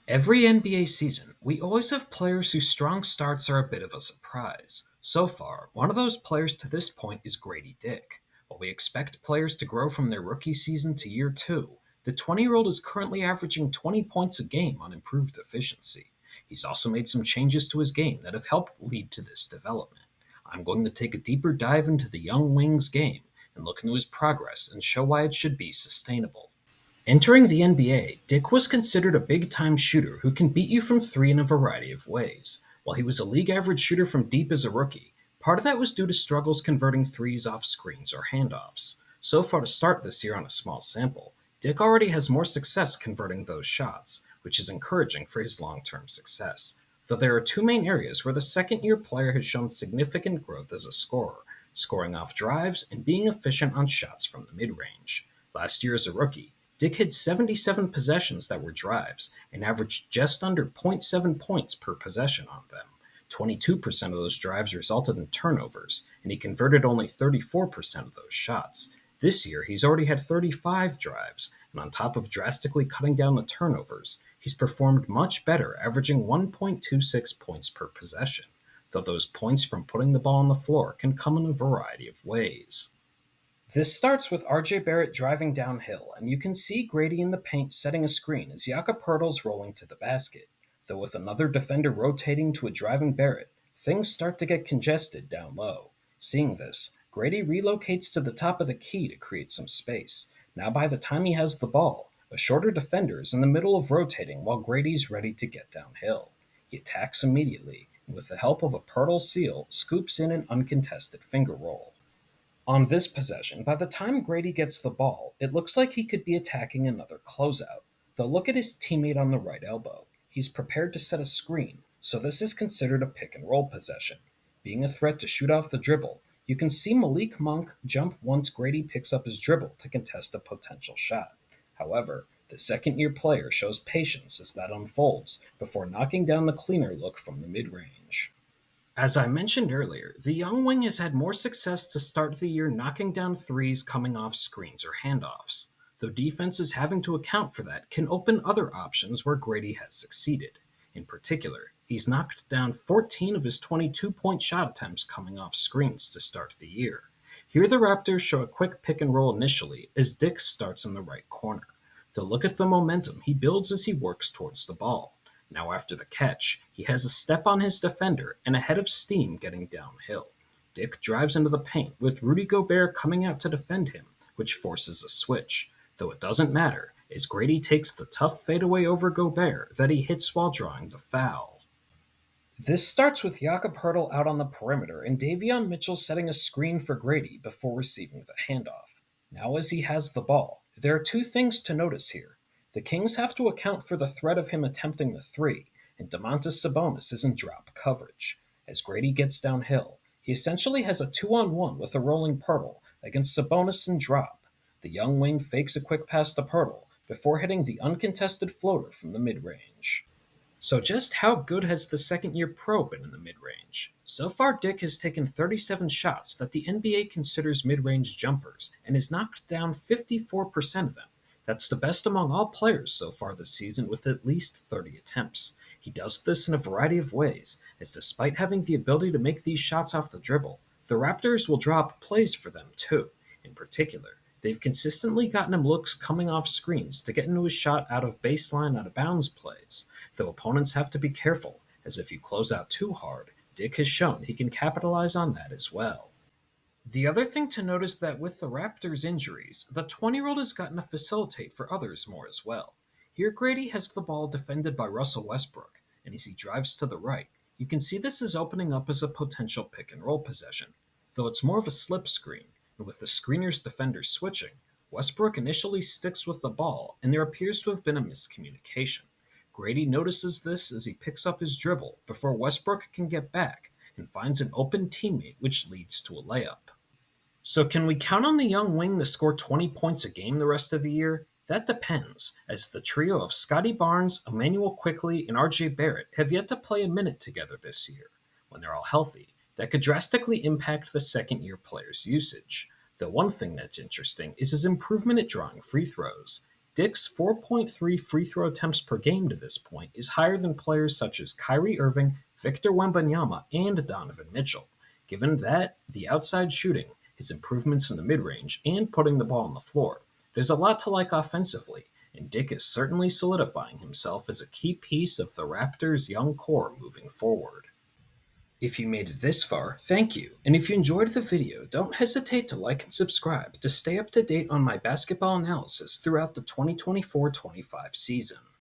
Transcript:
Every NBA season, we always have players whose strong starts are a bit of a surprise. So far, one of those players to this point is Grady Dick. While we expect players to grow from their rookie season to year two, the 20-year-old is currently averaging 20 points a game on improved efficiency. He's also made some changes to his game that have helped lead to this development. I'm going to take a deeper dive into the young wing's game and look into his progress and show why it should be sustainable. Entering the NBA, Dick was considered a big-time shooter who can beat you from three in a variety of ways. While he was a league-average shooter from deep as a rookie, part of that was due to struggles converting threes off screens or handoffs. So far to start this year on a small sample, Dick already has more success converting those shots, which is encouraging for his long-term success. Though there are two main areas where the second-year player has shown significant growth as a scorer, scoring off drives and being efficient on shots from the mid-range. Last year as a rookie, Dick had 77 possessions that were drives and averaged just under zero point 0.7 points per possession on them. 22% of those drives resulted in turnovers, and he converted only 34% of those shots. This year, he's already had 35 drives, and on top of drastically cutting down the turnovers, he's performed much better, averaging 1.26 points per possession, though those points from putting the ball on the floor can come in a variety of ways. This starts with RJ Barrett driving downhill, and you can see Grady in the paint setting a screen as Jakob Poeltl's rolling to the basket. Though with another defender rotating to a driving Barrett, things start to get congested down low. Seeing this, Grady relocates to the top of the key to create some space. Now by the time he has the ball, a shorter defender is in the middle of rotating while Grady's ready to get downhill. He attacks immediately, and with the help of a Poeltl seal, scoops in an uncontested finger roll. On this possession, by the time Grady gets the ball, it looks like he could be attacking another closeout. Though look at his teammate on the right elbow. He's prepared to set a screen, so this is considered a pick and roll possession. Being a threat to shoot off the dribble, you can see Malik Monk jump once Grady picks up his dribble to contest a potential shot. However, the second-year player shows patience as that unfolds before knocking down the cleaner look from the mid-range. As I mentioned earlier, the young wing has had more success to start the year knocking down threes coming off screens or handoffs, though defenses having to account for that can open other options where Grady has succeeded. In particular, he's knocked down 14 of his 22-point shot attempts coming off screens to start the year. Here the Raptors show a quick pick and roll initially as Dick starts in the right corner. Though look at the momentum he builds as he works towards the ball. Now after the catch, he has a step on his defender and a head of steam getting downhill. Dick drives into the paint with Rudy Gobert coming out to defend him, which forces a switch. Though it doesn't matter, as Grady takes the tough fadeaway over Gobert that he hits while drawing the foul. This starts with Jakob Poeltl out on the perimeter and Davion Mitchell setting a screen for Grady before receiving the handoff. Now as he has the ball, there are two things to notice here. The Kings have to account for the threat of him attempting the three, and Domantas Sabonis is in drop coverage. As Grady gets downhill, he essentially has a 2-on-1 with a rolling Poeltl against Sabonis in drop. The young wing fakes a quick pass to Poeltl before hitting the uncontested floater from the mid-range. So just how good has the second-year pro been in the mid-range? So far, Dick has taken 37 shots that the NBA considers mid-range jumpers and has knocked down 54% of them. That's the best among all players so far this season with at least 30 attempts. He does this in a variety of ways, as despite having the ability to make these shots off the dribble, the Raptors will draw up plays for them too. In particular, they've consistently gotten him looks coming off screens to get into his shot out of baseline out of bounds plays, though opponents have to be careful, as if you close out too hard, Dick has shown he can capitalize on that as well. The other thing to note is that with the Raptors' injuries, the 20-year-old has gotten to facilitate for others more as well. Here Grady has the ball defended by Russell Westbrook, and as he drives to the right, you can see this is opening up as a potential pick-and-roll possession, though it's more of a slip screen, and with the screener's defender switching, Westbrook initially sticks with the ball, and there appears to have been a miscommunication. Grady notices this as he picks up his dribble before Westbrook can get back, and finds an open teammate which leads to a layup. So can we count on the young wing to score 20 points a game the rest of the year? That depends, as the trio of Scotty Barnes, Emmanuel Quickley, and RJ Barrett have yet to play a minute together this year. When they're all healthy, that could drastically impact the second-year player's usage. The one thing that's interesting is his improvement at drawing free throws. Dick's 4.3 free throw attempts per game to this point is higher than players such as Kyrie Irving, Victor Wembanyama, and Donovan Mitchell. Given that, the outside shooting, his improvements in the mid-range, and putting the ball on the floor, there's a lot to like offensively, and Dick is certainly solidifying himself as a key piece of the Raptors' young core moving forward. If you made it this far, thank you, and if you enjoyed the video, don't hesitate to like and subscribe to stay up to date on my basketball analysis throughout the 2024-25 season.